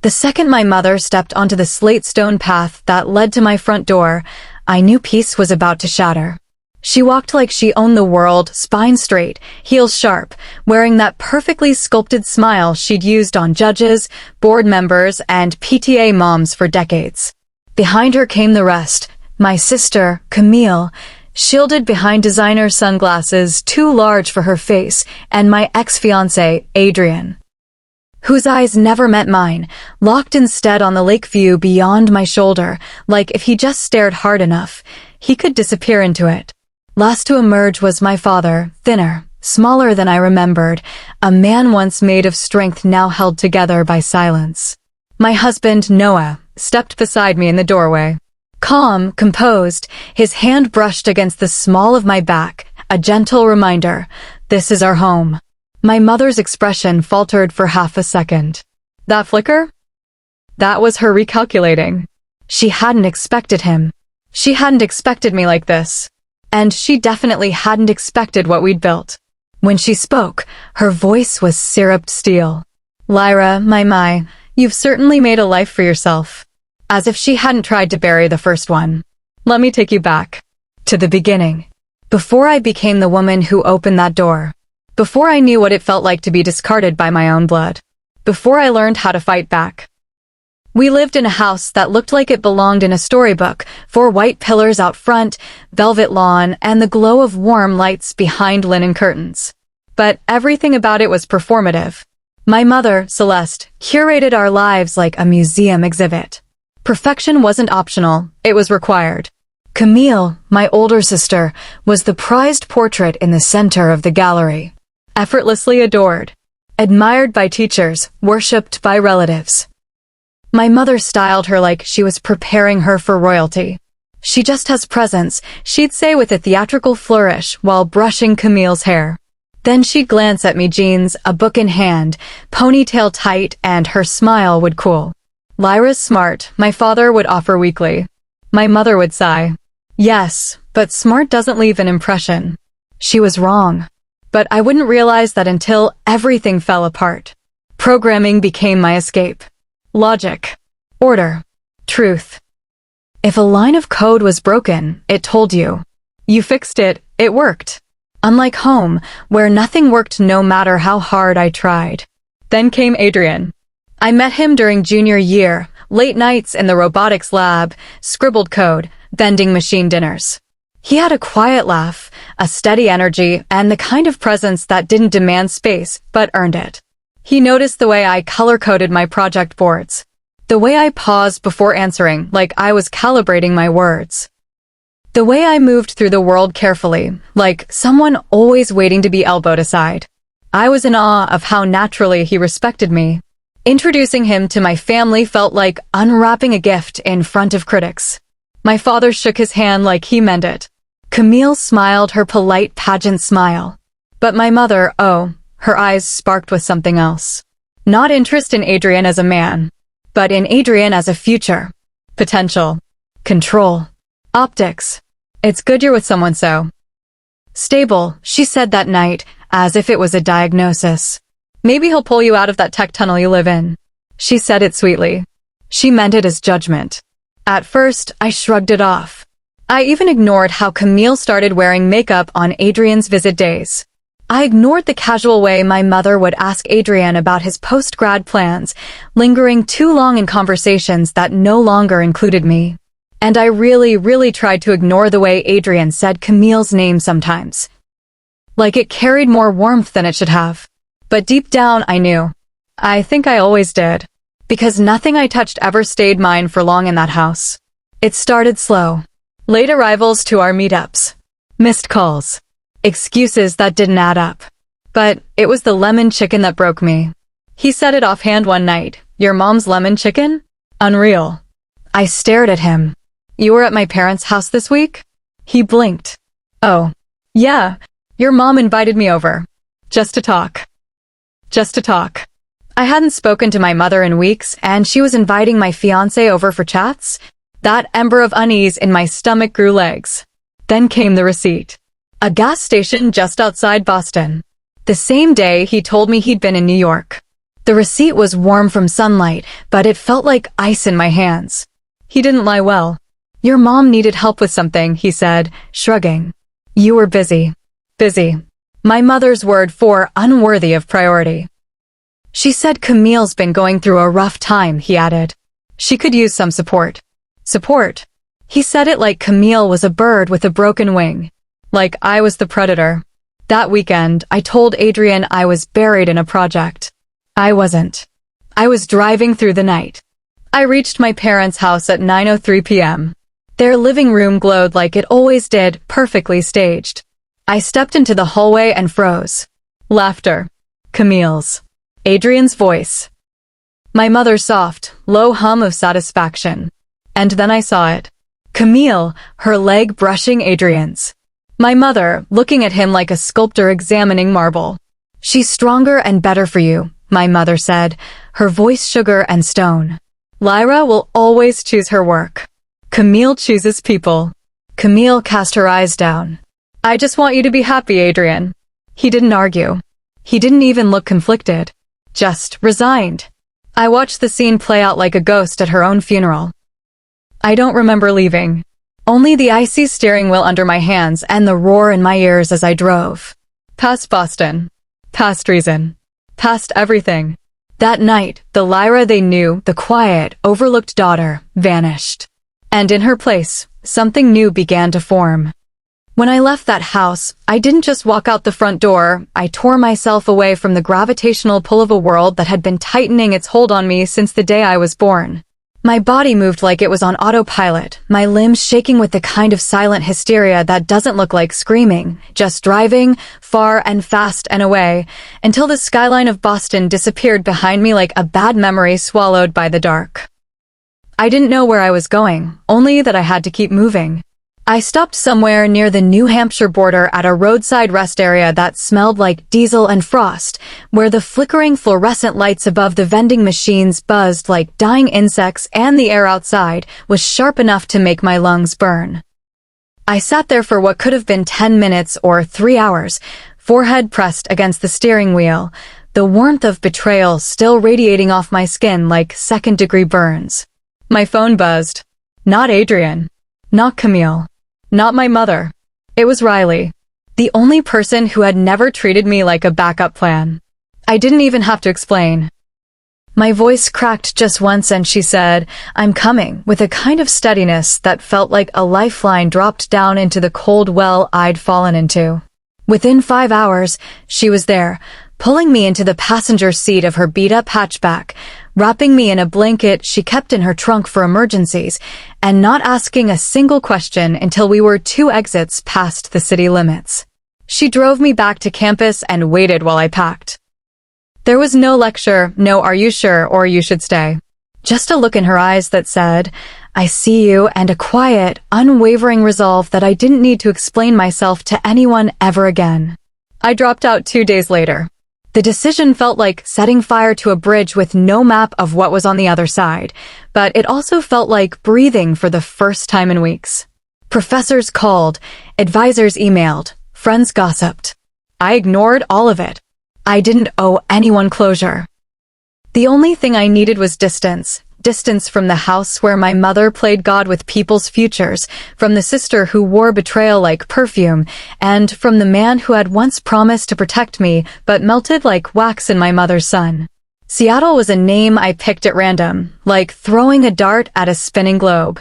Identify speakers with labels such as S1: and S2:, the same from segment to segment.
S1: The second my mother stepped onto the slate stone path that led to my front door, I knew peace was about to shatter. She walked like she owned the world, spine straight, heels sharp, wearing that perfectly sculpted smile she'd used on judges, board members, and PTA moms for decades. Behind her came the rest, my sister, Camille, shielded behind designer sunglasses too large for her face, and my ex-fiancé, Adrien, whose eyes never met mine, locked instead on the lake view beyond my shoulder, like if he just stared hard enough, he could disappear into it. Last to emerge was my father, thinner, smaller than I remembered, a man once made of strength now held together by silence. My husband, Noah, stepped beside me in the doorway. Calm, composed, his hand brushed against the small of my back, a gentle reminder, this is our home. My mother's expression faltered for half a second. That flicker? That was her recalculating. She hadn't expected him. She hadn't expected me like this. And she definitely hadn't expected what we'd built. When she spoke, her voice was syruped steel. Lyra, my, you've certainly made a life for yourself. As if she hadn't tried to bury the first one. Let me take you back. To the beginning. Before I became the woman who opened that door. Before I knew what it felt like to be discarded by my own blood. Before I learned how to fight back. We lived in a house that looked like it belonged in a storybook, 4 white pillars out front, velvet lawn, and the glow of warm lights behind linen curtains. But everything about it was performative. My mother, Celeste, curated our lives like a museum exhibit. Perfection wasn't optional, it was required. Camille, my older sister, was the prized portrait in the center of the gallery. Effortlessly adored. Admired by teachers, worshipped by relatives. My mother styled her like she was preparing her for royalty. She just has presence, she'd say with a theatrical flourish while brushing Camille's hair. Then she'd glance at me jeans, a book in hand, ponytail tight, and her smile would cool. Lyra's smart, my father would offer weakly. My mother would sigh. Yes, but smart doesn't leave an impression. She was wrong. But I wouldn't realize that until everything fell apart. Programming became my escape. Logic. Order. Truth. If a line of code was broken, it told you. You fixed it, it worked. Unlike home, where nothing worked no matter how hard I tried. Then came Adrien. I met him during junior year, late nights in the robotics lab, scribbled code, vending machine dinners. He had a quiet laugh, a steady energy, and the kind of presence that didn't demand space, but earned it. He noticed the way I color-coded my project boards. The way I paused before answering, like I was calibrating my words. The way I moved through the world carefully, like someone always waiting to be elbowed aside. I was in awe of how naturally he respected me. Introducing him to my family felt like unwrapping a gift in front of critics. My father shook his hand like he meant it. Camille smiled her polite pageant smile. But my mother, oh, her eyes sparked with something else. Not interest in Adrien as a man, but in Adrien as a future. Potential. Control. Optics. It's good you're with someone so stable, she said that night, as if it was a diagnosis. Maybe he'll pull you out of that tech tunnel you live in. She said it sweetly. She meant it as judgment. At first, I shrugged it off. I even ignored how Camille started wearing makeup on Adrien's visit days. I ignored the casual way my mother would ask Adrien about his post-grad plans, lingering too long in conversations that no longer included me. And I really tried to ignore the way Adrien said Camille's name sometimes. Like it carried more warmth than it should have. But deep down I knew. I think I always did. Because nothing I touched ever stayed mine for long in that house. It started slow. Late arrivals to our meetups. Missed calls. Excuses that didn't add up. But it was the lemon chicken that broke me. He said it offhand one night. Your mom's lemon chicken? Unreal. I stared at him. You were at my parents' house this week? He blinked. Oh. Yeah. Your mom invited me over. Just to talk. Just to talk. I hadn't spoken to my mother in weeks, and she was inviting my fiancé over for chats? That ember of unease in my stomach grew legs. Then came the receipt. A gas station just outside Boston. The same day he told me he'd been in New York. The receipt was warm from sunlight, but it felt like ice in my hands. He didn't lie well. Your mom needed help with something, he said, shrugging. You were busy. Busy. My mother's word for unworthy of priority. She said Camille's been going through a rough time, he added. She could use some support. Support. He said it like Camille was a bird with a broken wing. Like I was the predator. That weekend, I told Adrien I was buried in a project. I wasn't. I was driving through the night. I reached my parents' house at 9:03 p.m. Their living room glowed like it always did, perfectly staged. I stepped into the hallway and froze. Laughter. Camille's. Adrien's voice. My mother's soft, low hum of satisfaction. And then I saw it. Camille, her leg brushing Adrien's. My mother, looking at him like a sculptor examining marble. She's stronger and better for you, my mother said, her voice sugar and stone. Lyra will always choose her work. Camille chooses people. Camille cast her eyes down. I just want you to be happy, Adrien. He didn't argue. He didn't even look conflicted. Just resigned. I watched the scene play out like a ghost at her own funeral. I don't remember leaving. Only the icy steering wheel under my hands and the roar in my ears as I drove. Past Boston. Past reason. Past everything. That night, the Lyra they knew, the quiet, overlooked daughter, vanished. And in her place, something new began to form. When I left that house, I didn't just walk out the front door, I tore myself away from the gravitational pull of a world that had been tightening its hold on me since the day I was born. My body moved like it was on autopilot, my limbs shaking with the kind of silent hysteria that doesn't look like screaming, just driving, far and fast and away, until the skyline of Boston disappeared behind me like a bad memory swallowed by the dark. I didn't know where I was going, only that I had to keep moving. I stopped somewhere near the New Hampshire border at a roadside rest area that smelled like diesel and frost, where the flickering fluorescent lights above the vending machines buzzed like dying insects and the air outside was sharp enough to make my lungs burn. I sat there for what could have been 10 minutes or 3 hours, forehead pressed against the steering wheel, the warmth of betrayal still radiating off my skin like second-degree burns. My phone buzzed. Not Adrien. Not Camille. Not my mother. It was Riley, the only person who had never treated me like a backup plan. I didn't even have to explain. My voice cracked just once and she said, I'm coming, with a kind of steadiness that felt like a lifeline dropped down into the cold well I'd fallen into. Within 5 hours, she was there, pulling me into the passenger seat of her beat-up hatchback, wrapping me in a blanket she kept in her trunk for emergencies, and not asking a single question until we were 2 exits past the city limits. She drove me back to campus and waited while I packed. There was no lecture, no are you sure or you should stay. Just a look in her eyes that said, I see you, and a quiet, unwavering resolve that I didn't need to explain myself to anyone ever again. I dropped out 2 days later. The decision felt like setting fire to a bridge with no map of what was on the other side, but it also felt like breathing for the first time in weeks. Professors called, advisors emailed, friends gossiped. I ignored all of it. I didn't owe anyone closure. The only thing I needed was distance. Distance from the house where my mother played God with people's futures, from the sister who wore betrayal like perfume, and from the man who had once promised to protect me but melted like wax in my mother's sun. Seattle was a name I picked at random, like throwing a dart at a spinning globe.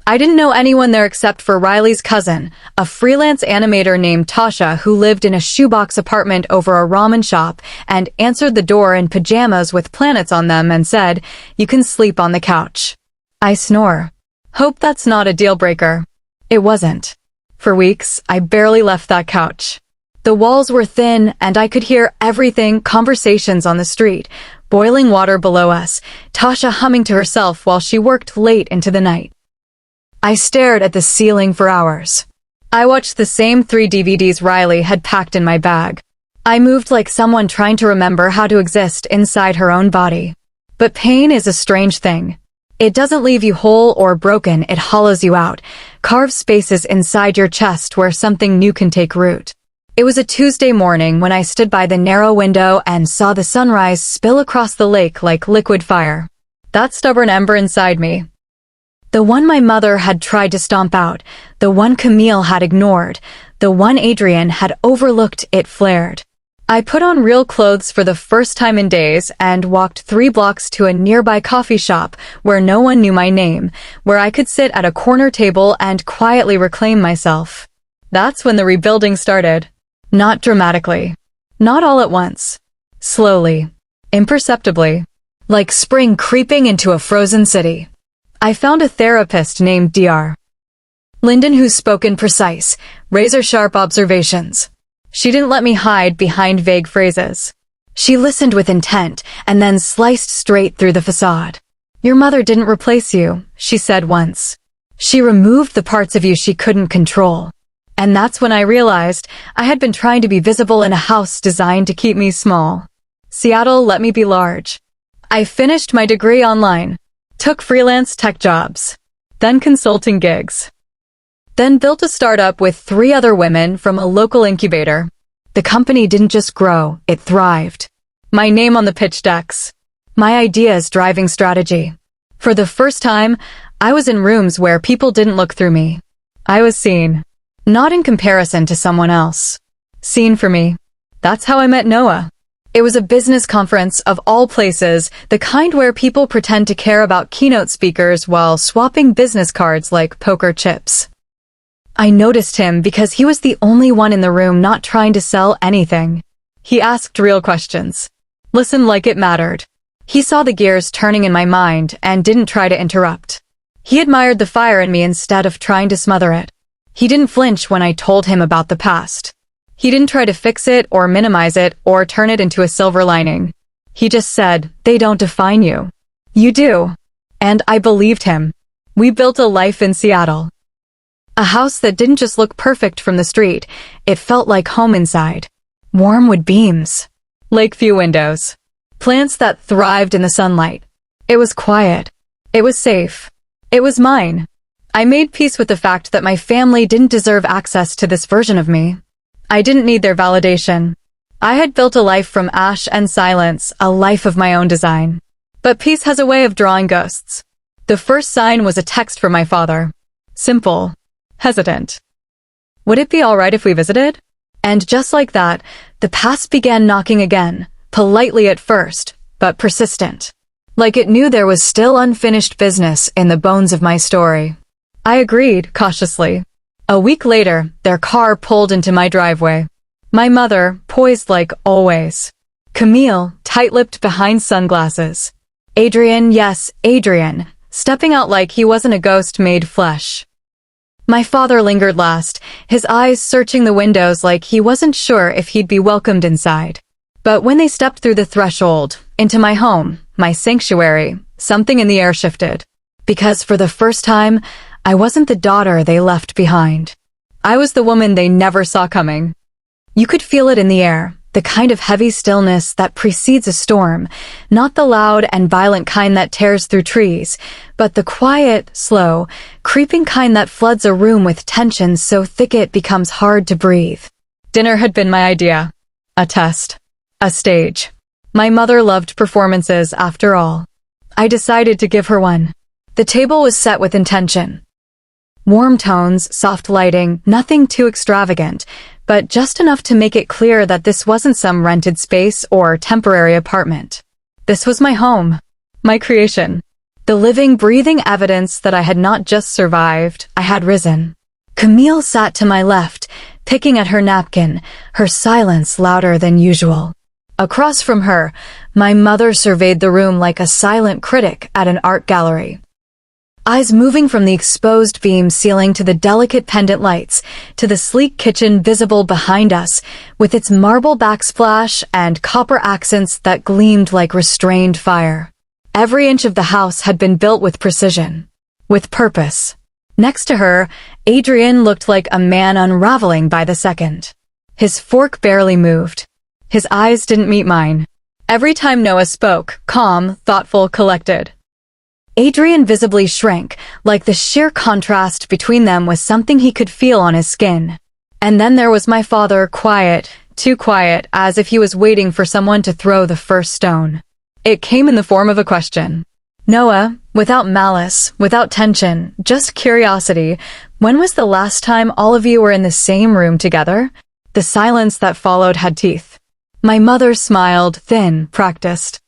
S1: I didn't know anyone there except for Riley's cousin, a freelance animator named Tasha who lived in a shoebox apartment over a ramen shop and answered the door in pajamas with planets on them and said, you can sleep on the couch. I snore. Hope that's not a deal breaker. It wasn't. For weeks, I barely left that couch. The walls were thin and I could hear everything, conversations on the street, boiling water below us, Tasha humming to herself while she worked late into the night. I stared at the ceiling for hours. I watched the same 3 DVDs Riley had packed in my bag. I moved like someone trying to remember how to exist inside her own body. But pain is a strange thing. It doesn't leave you whole or broken, it hollows you out, carves spaces inside your chest where something new can take root. It was a Tuesday morning when I stood by the narrow window and saw the sunrise spill across the lake like liquid fire. That stubborn ember inside me, the one my mother had tried to stomp out, the one Camille had ignored, the one Adrien had overlooked, it flared. I put on real clothes for the first time in days and walked 3 blocks to a nearby coffee shop where no one knew my name, where I could sit at a corner table and quietly reclaim myself. That's when the rebuilding started. Not dramatically. Not all at once. Slowly. Imperceptibly. Like spring creeping into a frozen city. I found a therapist named Dr. Linden who spoke in precise, razor-sharp observations. She didn't let me hide behind vague phrases. She listened with intent and then sliced straight through the facade. "Your mother didn't replace you," she said once. "She removed the parts of you she couldn't control." And that's when I realized I had been trying to be visible in a house designed to keep me small. Seattle let me be large. I finished my degree online, took freelance tech jobs, then consulting gigs. Then built a startup with 3 other women from a local incubator. The company didn't just grow, it thrived. My name on the pitch decks. My ideas driving strategy. For the first time, I was in rooms where people didn't look through me. I was seen. Not in comparison to someone else. Seen for me. That's how I met Noah. It was a business conference of all places, the kind where people pretend to care about keynote speakers while swapping business cards like poker chips. I noticed him because he was the only one in the room not trying to sell anything. He asked real questions. Listened like it mattered. He saw the gears turning in my mind and didn't try to interrupt. He admired the fire in me instead of trying to smother it. He didn't flinch when I told him about the past. He didn't try to fix it or minimize it or turn it into a silver lining. He just said, "They don't define you. You do." And I believed him. We built a life in Seattle. A house that didn't just look perfect from the street, it felt like home inside. Warm wood beams. Lakeview windows. Plants that thrived in the sunlight. It was quiet. It was safe. It was mine. I made peace with the fact that my family didn't deserve access to this version of me. I didn't need their validation. I had built a life from ash and silence, a life of my own design. But peace has a way of drawing ghosts. The first sign was a text from my father. Simple. Hesitant. "Would it be all right if we visited?" And just like that, the past began knocking again, politely at first, but persistent. Like it knew there was still unfinished business in the bones of my story. I agreed, cautiously. A week later, their car pulled into my driveway. My mother, poised like always. Camille, tight-lipped behind sunglasses. Adrien, yes, Adrien, stepping out like he wasn't a ghost made flesh. My father lingered last, his eyes searching the windows like he wasn't sure if he'd be welcomed inside. But when they stepped through the threshold, into my home, my sanctuary, something in the air shifted. Because for the first time, I wasn't the daughter they left behind. I was the woman they never saw coming. You could feel it in the air, the kind of heavy stillness that precedes a storm, not the loud and violent kind that tears through trees, but the quiet, slow, creeping kind that floods a room with tension so thick it becomes hard to breathe. Dinner had been my idea. A test. A stage. My mother loved performances, after all. I decided to give her one. The table was set with intention. Warm tones, soft lighting, nothing too extravagant, but just enough to make it clear that this wasn't some rented space or temporary apartment. This was my home. My creation. The living, breathing evidence that I had not just survived, I had risen. Camille sat to my left, picking at her napkin, her silence louder than usual. Across from her, my mother surveyed the room like a silent critic at an art gallery. Eyes moving from the exposed beam ceiling to the delicate pendant lights, to the sleek kitchen visible behind us, with its marble backsplash and copper accents that gleamed like restrained fire. Every inch of the house had been built with precision. With purpose. Next to her, Adrien looked like a man unraveling by the second. His fork barely moved. His eyes didn't meet mine. Every time Noah spoke, calm, thoughtful, collected. Adrien visibly shrank, like the sheer contrast between them was something he could feel on his skin. And then there was my father, quiet, too quiet, as if he was waiting for someone to throw the first stone. It came in the form of a question. Noah, without malice, without tension, just curiosity, when was the last time all of you were in the same room together? The silence that followed had teeth. My mother smiled, thin, practiced.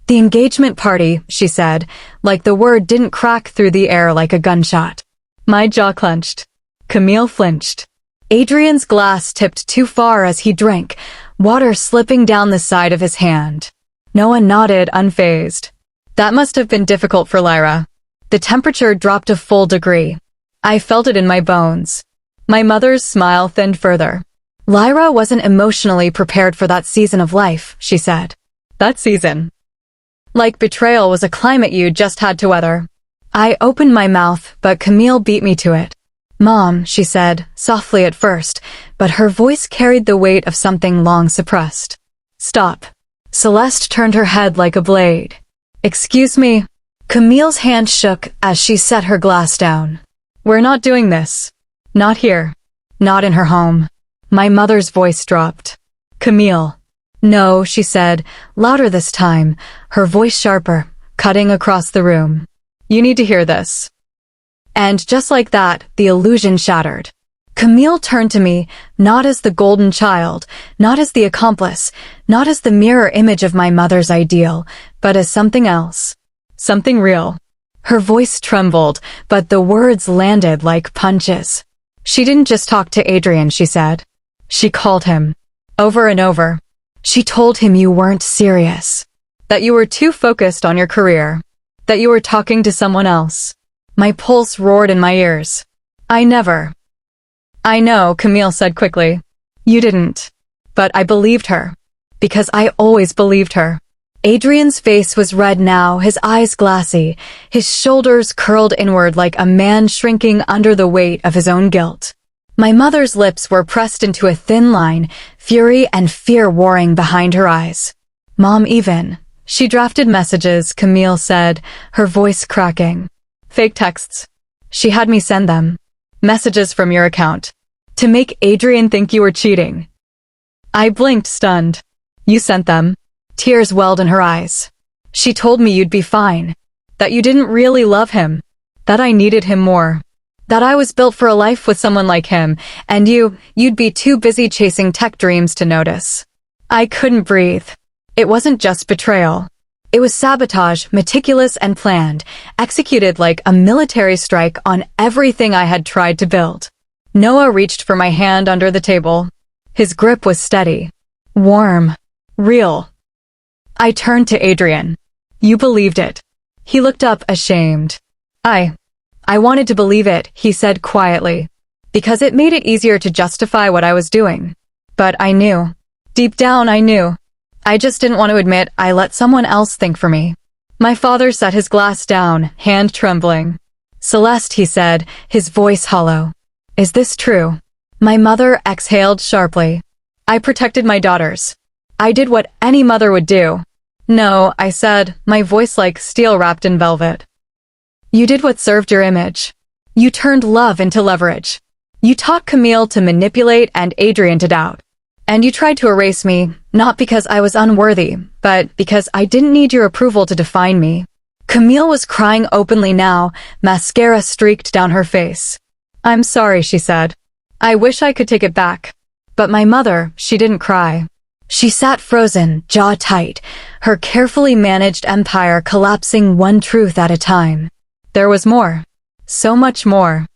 S1: The engagement party, she said, like the word didn't crack through the air like a gunshot. My jaw clenched. Camille flinched. Adrien's glass tipped too far as he drank, water slipping down the side of his hand. Noah nodded, unfazed. That must have been difficult for Lyra. The temperature dropped a full degree. I felt it in my bones. My mother's smile thinned further. Lyra wasn't emotionally prepared for that season of life, she said. That season. Like betrayal was a climate you just had to weather. I opened my mouth, but Camille beat me to it. Mom, she said, softly at first, but her voice carried the weight of something long suppressed. Stop. Celeste turned her head like a blade. Excuse me. Camille's hand shook as she set her glass down. We're not doing this. Not here. Not in her home. My mother's voice dropped. Camille. No, she said, louder this time, her voice sharper, cutting across the room. You need to hear this. And just like that, the illusion shattered. Camille turned to me, not as the golden child, not as the accomplice, not as the mirror image of my mother's ideal, but as something else. Something real. Her voice trembled, but the words landed like punches. She didn't just talk to Adrien, she said. She called him. Over and over. She told him you weren't serious. That you were too focused on your career. That you were talking to someone else. My pulse roared in my ears. I never. I know, Camille said quickly. You didn't. But I believed her. Because I always believed her. Adrien's face was red now, his eyes glassy, his shoulders curled inward like a man shrinking under the weight of his own guilt. My mother's lips were pressed into a thin line, fury and fear warring behind her eyes. Mom even. She drafted messages, Camille said, her voice cracking. Fake texts. She had me send them. Messages from your account. To make Adrien think you were cheating. I blinked, stunned. You sent them. Tears welled in her eyes. She told me you'd be fine. That you didn't really love him. That I needed him more. That I was built for a life with someone like him, and you'd be too busy chasing tech dreams to notice. I couldn't breathe. It wasn't just betrayal. It was sabotage, meticulous and planned, executed like a military strike on everything I had tried to build. Noah reached for my hand under the table. His grip was steady. Warm. Real. I turned to Adrien. You believed it. He looked up, ashamed. I wanted to believe it, he said quietly, because it made it easier to justify what I was doing. But I knew. Deep down, I knew. I just didn't want to admit I let someone else think for me. My father set his glass down, hand trembling. Celeste, he said, his voice hollow. Is this true? My mother exhaled sharply. I protected my daughters. I did what any mother would do. No, I said, my voice like steel wrapped in velvet. You did what served your image. You turned love into leverage. You taught Camille to manipulate and Adrien to doubt. And you tried to erase me, not because I was unworthy, but because I didn't need your approval to define me. Camille was crying openly now, mascara streaked down her face. I'm sorry, she said. I wish I could take it back. But my mother, she didn't cry. She sat frozen, jaw tight, her carefully managed empire collapsing one truth at a time. There was more. So much more.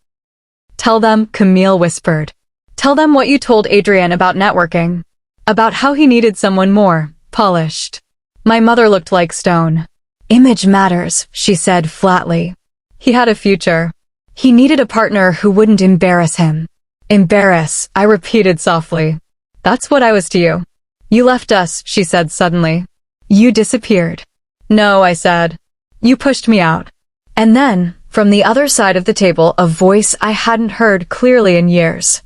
S1: Tell them, Camille whispered. Tell them what you told Adrien about networking. About how he needed someone more, polished. My mother looked like stone. Image matters, she said flatly. He had a future. He needed a partner who wouldn't embarrass him. Embarrass, I repeated softly. That's what I was to you. You left us, she said suddenly. You disappeared. No, I said. You pushed me out. And then, from the other side of the table, a voice I hadn't heard clearly in years.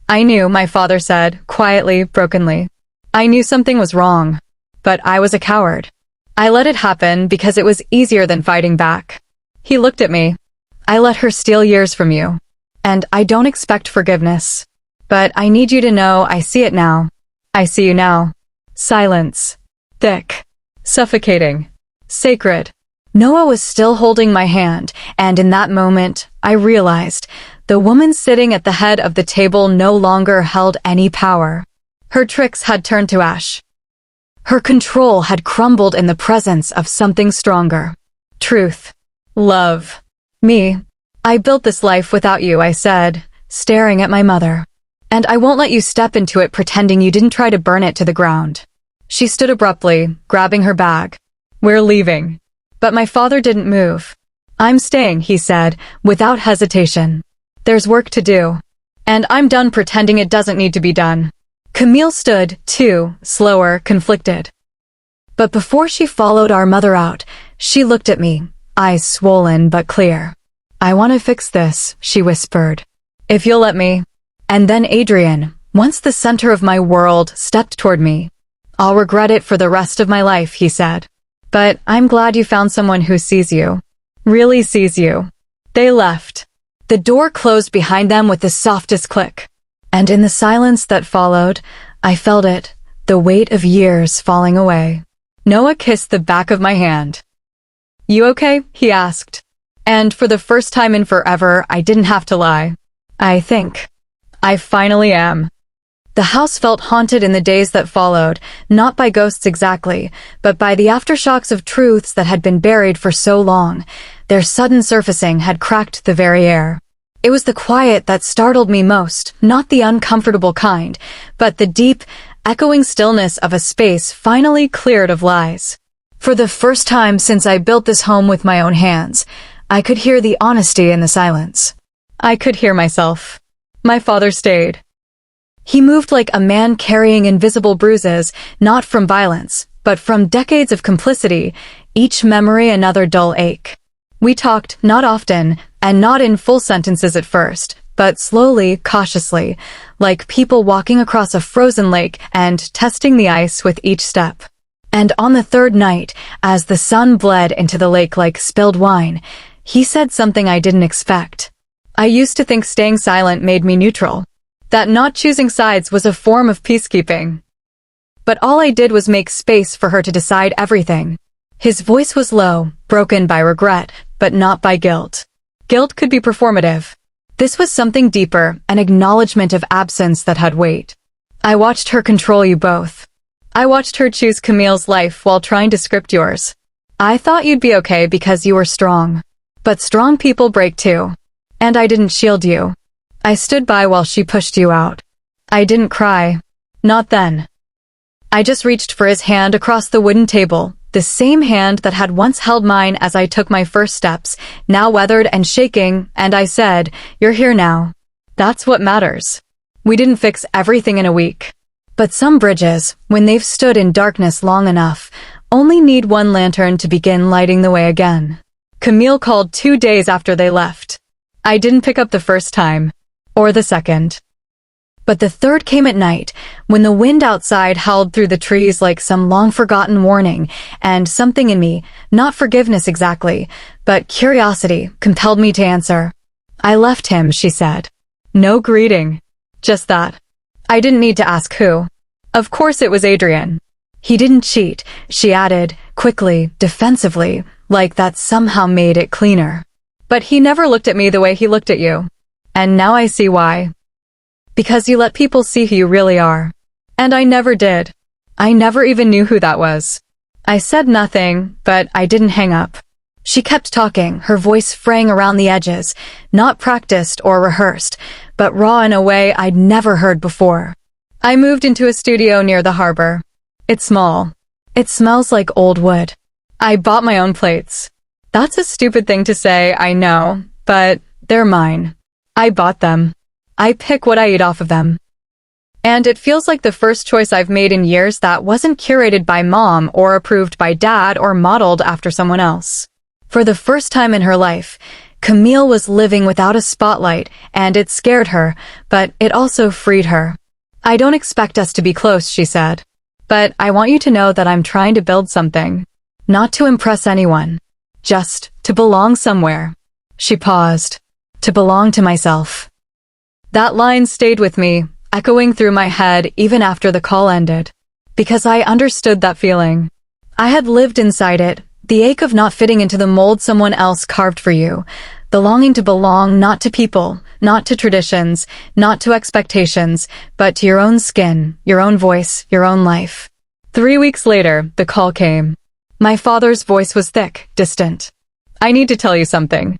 S1: I knew, my father said, quietly, brokenly. I knew something was wrong. But I was a coward. I let it happen because it was easier than fighting back. He looked at me. I let her steal years from you. And I don't expect forgiveness. But I need you to know I see it now. I see you now. Silence. Thick. Suffocating. Sacred. Noah was still holding my hand, and in that moment, I realized the woman sitting at the head of the table no longer held any power. Her tricks had turned to ash. Her control had crumbled in the presence of something stronger. Truth. Love. Me. I built this life without you, I said, staring at my mother. And I won't let you step into it pretending you didn't try to burn it to the ground. She stood abruptly, grabbing her bag. We're leaving. But my father didn't move. I'm staying, he said, without hesitation. There's work to do. And I'm done pretending it doesn't need to be done. Camille stood, too, slower, conflicted. But before she followed our mother out, she looked at me, eyes swollen but clear. I want to fix this, she whispered. If you'll let me. And then Adrien, once the center of my world, stepped toward me. I'll regret it for the rest of my life, he said. But I'm glad you found someone who sees you. Really sees you. They left. The door closed behind them with the softest click. And in the silence that followed, I felt it, the weight of years falling away. Noah kissed the back of my hand. You okay? He asked. And for the first time in forever, I didn't have to lie. I think. I finally am. The house felt haunted in the days that followed, not by ghosts exactly, but by the aftershocks of truths that had been buried for so long. Their sudden surfacing had cracked the very air. It was the quiet that startled me most, not the uncomfortable kind, but the deep, echoing stillness of a space finally cleared of lies. For the first time since I built this home with my own hands, I could hear the honesty in the silence. I could hear myself. My father stayed. He moved like a man carrying invisible bruises, not from violence, but from decades of complicity, each memory another dull ache. We talked, not often, and not in full sentences at first, but slowly, cautiously, like people walking across a frozen lake and testing the ice with each step. And on the third night, as the sun bled into the lake like spilled wine, he said something I didn't expect. I used to think staying silent made me neutral. That not choosing sides was a form of peacekeeping. But all I did was make space for her to decide everything. His voice was low, broken by regret, but not by guilt. Guilt could be performative. This was something deeper, an acknowledgement of absence that had weight. I watched her control you both. I watched her choose Camille's life while trying to script yours. I thought you'd be okay because you were strong. But strong people break too. And I didn't shield you. I stood by while she pushed you out. I didn't cry. Not then. I just reached for his hand across the wooden table, the same hand that had once held mine as I took my first steps, now weathered and shaking, and I said, "You're here now." That's what matters. We didn't fix everything in a week. But some bridges, when they've stood in darkness long enough, only need one lantern to begin lighting the way again. Camille called 2 days after they left. I didn't pick up the first time. Or the second. But the third came at night, when the wind outside howled through the trees like some long-forgotten warning, and something in me, not forgiveness exactly, but curiosity, compelled me to answer. I left him, she said. No greeting. Just that. I didn't need to ask who. Of course it was Adrien. He didn't cheat, she added, quickly, defensively, like that somehow made it cleaner. But he never looked at me the way he looked at you. And now I see why. Because you let people see who you really are. And I never did. I never even knew who that was. I said nothing, but I didn't hang up. She kept talking, her voice fraying around the edges, not practiced or rehearsed, but raw in a way I'd never heard before. I moved into a studio near the harbor. It's small. It smells like old wood. I bought my own plates. That's a stupid thing to say, I know, but they're mine. I bought them. I pick what I eat off of them. And it feels like the first choice I've made in years that wasn't curated by mom or approved by dad or modeled after someone else. For the first time in her life, Camille was living without a spotlight, and it scared her, but it also freed her. I don't expect us to be close, she said. But I want you to know that I'm trying to build something. Not to impress anyone. Just to belong somewhere. She paused. To belong to myself. That line stayed with me, echoing through my head even after the call ended. Because I understood that feeling. I had lived inside it, the ache of not fitting into the mold someone else carved for you, the longing to belong not to people, not to traditions, not to expectations, but to your own skin, your own voice, your own life. 3 weeks later, the call came. My father's voice was thick, distant. I need to tell you something.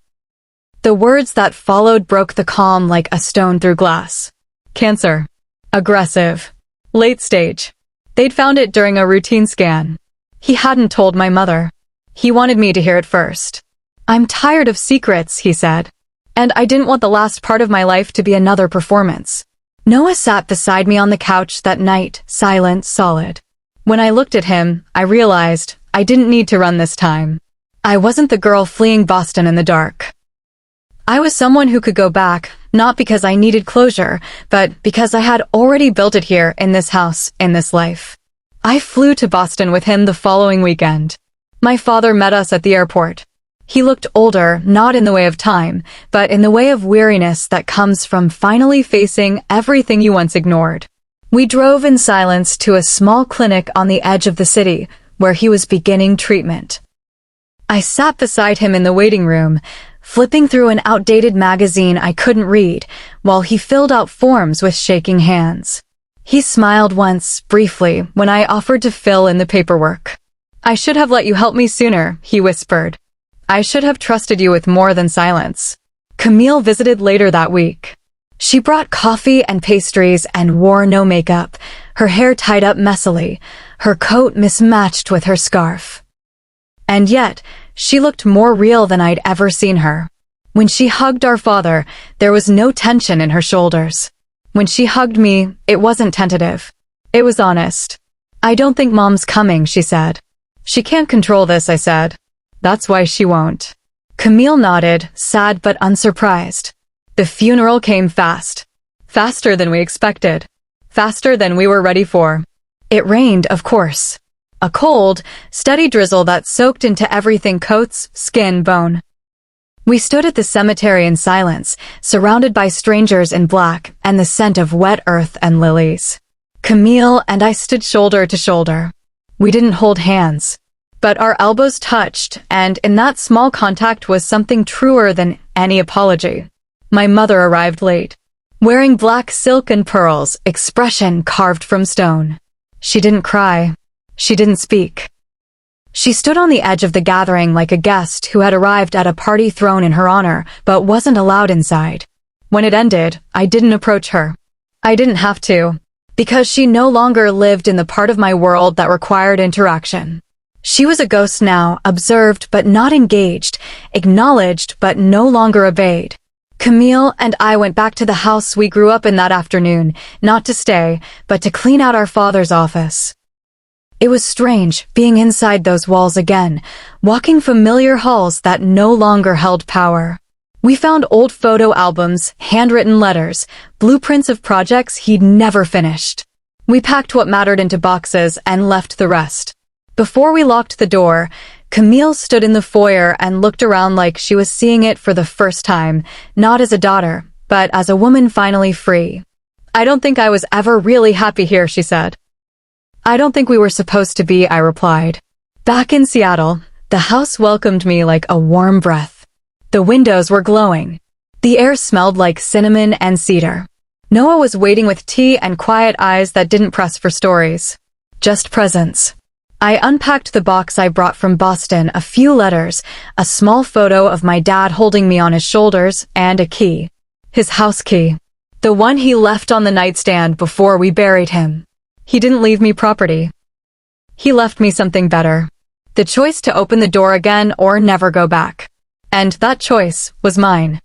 S1: The words that followed broke the calm like a stone through glass. Cancer. Aggressive. Late stage. They'd found it during a routine scan. He hadn't told my mother. He wanted me to hear it first. I'm tired of secrets, he said. And I didn't want the last part of my life to be another performance. Noah sat beside me on the couch that night, silent, solid. When I looked at him, I realized I didn't need to run this time. I wasn't the girl fleeing Boston in the dark. I was someone who could go back, not because I needed closure, but because I had already built it here in this house, in this life. I flew to Boston with him the following weekend. My father met us at the airport. He looked older, not in the way of time, but in the way of weariness that comes from finally facing everything you once ignored. We drove in silence to a small clinic on the edge of the city, where he was beginning treatment. I sat beside him in the waiting room, flipping through an outdated magazine I couldn't read, while he filled out forms with shaking hands. He smiled once, briefly, when I offered to fill in the paperwork. I should have let you help me sooner, he whispered. I should have trusted you with more than silence. Camille visited later that week. She brought coffee and pastries and wore no makeup, her hair tied up messily, her coat mismatched with her scarf. And yet, she looked more real than I'd ever seen her. When she hugged our father, there was no tension in her shoulders. When she hugged me, it wasn't tentative. It was honest. I don't think Mom's coming, she said. She can't control this, I said. That's why she won't. Camille nodded, sad but unsurprised. The funeral came fast. Faster than we expected. Faster than we were ready for. It rained, of course. A cold, steady drizzle that soaked into everything: coats, skin, bone. We stood at the cemetery in silence, surrounded by strangers in black and the scent of wet earth and lilies. Camille and I stood shoulder to shoulder. We didn't hold hands. But our elbows touched, and in that small contact was something truer than any apology. My mother arrived late, wearing black silk and pearls, expression carved from stone. She didn't cry. She didn't speak. She stood on the edge of the gathering like a guest who had arrived at a party thrown in her honor, but wasn't allowed inside. When it ended, I didn't approach her. I didn't have to, because she no longer lived in the part of my world that required interaction. She was a ghost now, observed but not engaged, acknowledged but no longer obeyed. Camille and I went back to the house we grew up in that afternoon, not to stay, but to clean out our father's office. It was strange, being inside those walls again, walking familiar halls that no longer held power. We found old photo albums, handwritten letters, blueprints of projects he'd never finished. We packed what mattered into boxes and left the rest. Before we locked the door, Camille stood in the foyer and looked around like she was seeing it for the first time, not as a daughter, but as a woman finally free. I don't think I was ever really happy here, she said. I don't think we were supposed to be, I replied. Back in Seattle, the house welcomed me like a warm breath. The windows were glowing. The air smelled like cinnamon and cedar. Noah was waiting with tea and quiet eyes that didn't press for stories. Just presence. I unpacked the box I brought from Boston, a few letters, a small photo of my dad holding me on his shoulders, and a key. His house key. The one he left on the nightstand before we buried him. He didn't leave me property. He left me something better. The choice to open the door again or never go back. And that choice was mine.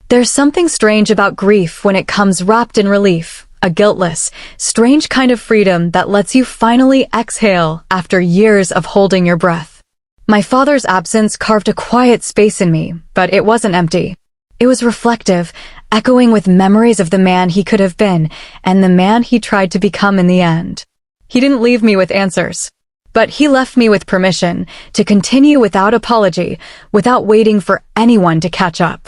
S1: There's something strange about grief when it comes wrapped in relief. A guiltless, strange kind of freedom that lets you finally exhale after years of holding your breath. My father's absence carved a quiet space in me, but it wasn't empty. It was reflective, echoing with memories of the man he could have been and the man he tried to become in the end. He didn't leave me with answers, but he left me with permission to continue without apology, without waiting for anyone to catch up.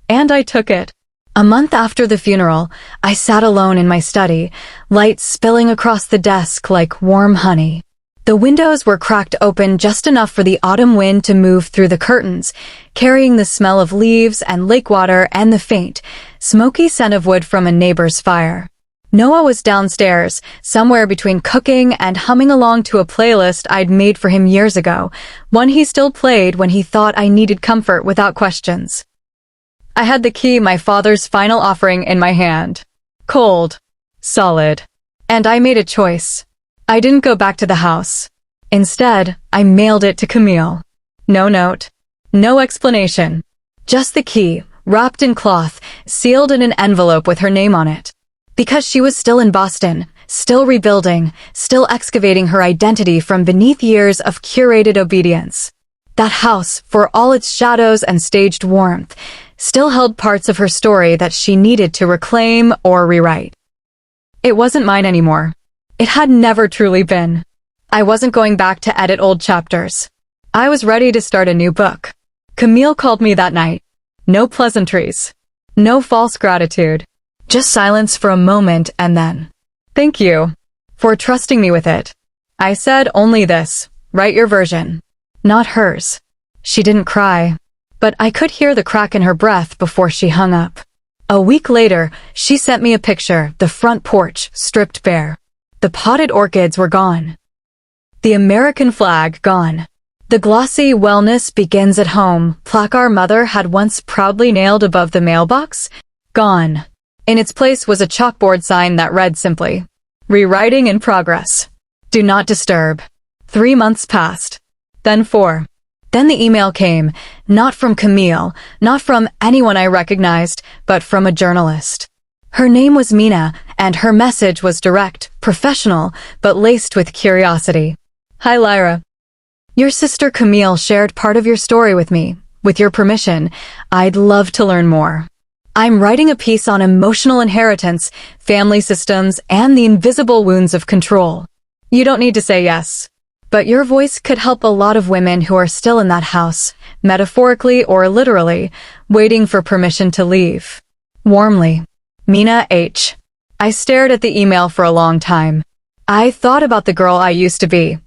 S1: And I took it. A month after the funeral, I sat alone in my study, light spilling across the desk like warm honey. The windows were cracked open just enough for the autumn wind to move through the curtains, carrying the smell of leaves and lake water and the faint, smoky scent of wood from a neighbor's fire. Noah was downstairs, somewhere between cooking and humming along to a playlist I'd made for him years ago, one he still played when he thought I needed comfort without questions. I had the key, my father's final offering, in my hand. Cold. Solid. And I made a choice. I didn't go back to the house. Instead, I mailed it to Camille. No note. No explanation. Just the key, wrapped in cloth, sealed in an envelope with her name on it. Because she was still in Boston, still rebuilding, still excavating her identity from beneath years of curated obedience. That house, for all its shadows and staged warmth, still held parts of her story that she needed to reclaim or rewrite. It wasn't mine anymore. It had never truly been. I wasn't going back to edit old chapters. I was ready to start a new book. Camille called me that night. No pleasantries. No false gratitude. Just silence for a moment and then, "Thank you for trusting me with it." I said only this, "Write your version." Not hers. She didn't cry, but I could hear the crack in her breath before she hung up. A week later, she sent me a picture, the front porch, stripped bare. The potted orchids were gone. The American flag gone. The glossy "Wellness begins at home" plaque our mother had once proudly nailed above the mailbox, gone. In its place was a chalkboard sign that read simply, "Rewriting in progress. Do not disturb." 3 months passed. Then 4. Then the email came, not from Camille, not from anyone I recognized, but from a journalist. Her name was Mina, and her message was direct, professional, but laced with curiosity. "Hi Lyra. Your sister Camille shared part of your story with me. With your permission, I'd love to learn more. I'm writing a piece on emotional inheritance, family systems, and the invisible wounds of control. You don't need to say yes. But your voice could help a lot of women who are still in that house, metaphorically or literally, waiting for permission to leave. Warmly, Mina H." I stared at the email for a long time. I thought about the girl I used to be.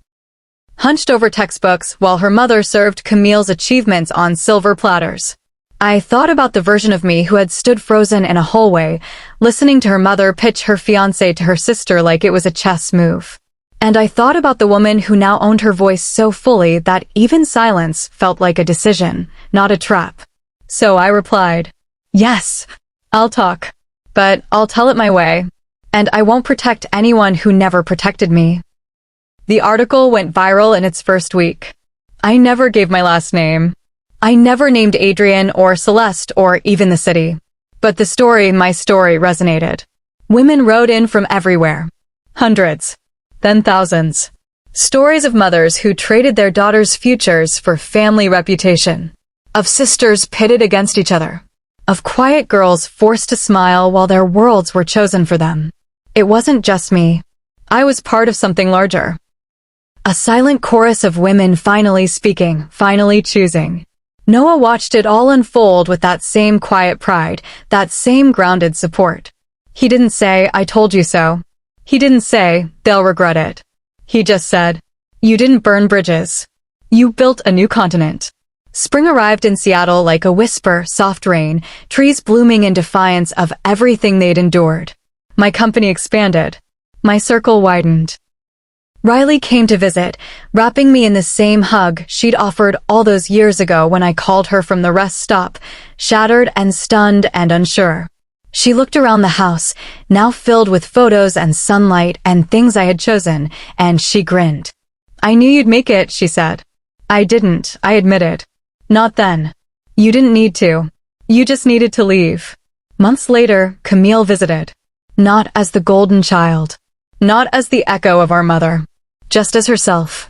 S1: Hunched over textbooks while her mother served Camille's achievements on silver platters. I thought about the version of me who had stood frozen in a hallway, listening to her mother pitch her fiancé to her sister like it was a chess move. And I thought about the woman who now owned her voice so fully that even silence felt like a decision, not a trap. So I replied, "Yes, I'll talk. But I'll tell it my way. And I won't protect anyone who never protected me." The article went viral in its first week. I never gave my last name. I never named Adrien or Celeste or even the city. But the story, my story, resonated. Women wrote in from everywhere. Hundreds. Then thousands. Stories of mothers who traded their daughters' futures for family reputation. Of sisters pitted against each other. Of quiet girls forced to smile while their worlds were chosen for them. It wasn't just me. I was part of something larger. A silent chorus of women finally speaking, finally choosing. Noah watched it all unfold with that same quiet pride, that same grounded support. He didn't say, "I told you so." He didn't say, "They'll regret it." He just said, "You didn't burn bridges. You built a new continent." Spring arrived in Seattle like a whisper, soft rain, trees blooming in defiance of everything they'd endured. My company expanded. My circle widened. Riley came to visit, wrapping me in the same hug she'd offered all those years ago when I called her from the rest stop, shattered and stunned and unsure. She looked around the house, now filled with photos and sunlight and things I had chosen, and she grinned. "I knew you'd make it," she said. "I didn't," I admitted. "Not then. You didn't need to. You just needed to leave." Months later, Camille visited. Not as the golden child. Not as the echo of our mother. Just as herself.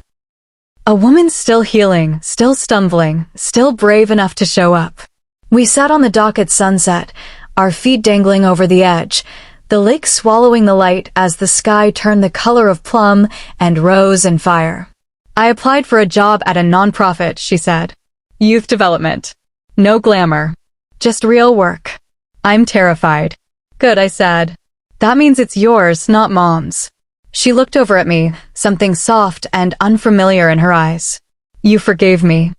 S1: A woman still healing, still stumbling, still brave enough to show up. We sat on the dock at sunset, our feet dangling over the edge, the lake swallowing the light as the sky turned the color of plum and rose and fire. "I applied for a job at a nonprofit," she said. "Youth development. No glamour. Just real work. I'm terrified. Good, I said. That means it's yours, not Mom's. She looked over at me, something soft and unfamiliar in her eyes. You forgave me.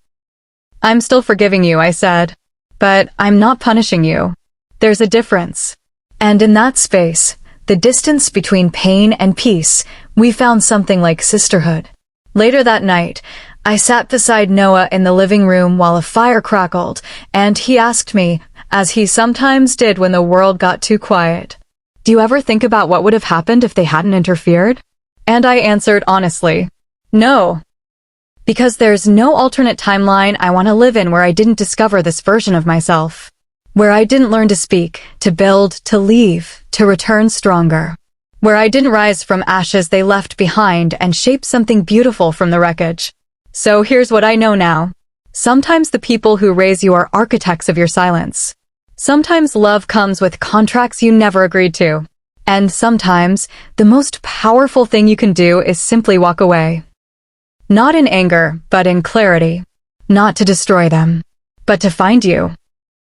S1: I'm still forgiving you, I said. But I'm not punishing you. There's a difference. And in that space, the distance between pain and peace, we found something like sisterhood. Later that night, I sat beside Noah in the living room while a fire crackled, and he asked me, as he sometimes did when the world got too quiet, "Do you ever think about what would have happened if they hadn't interfered?" And I answered honestly, no. Because there's no alternate timeline I want to live in where I didn't discover this version of myself. Where I didn't learn to speak, to build, to leave, to return stronger. Where I didn't rise from ashes they left behind and shape something beautiful from the wreckage. So here's what I know now. Sometimes the people who raise you are architects of your silence. Sometimes love comes with contracts you never agreed to. And sometimes, the most powerful thing you can do is simply walk away. Not in anger, but in clarity. Not to destroy them, but to find you.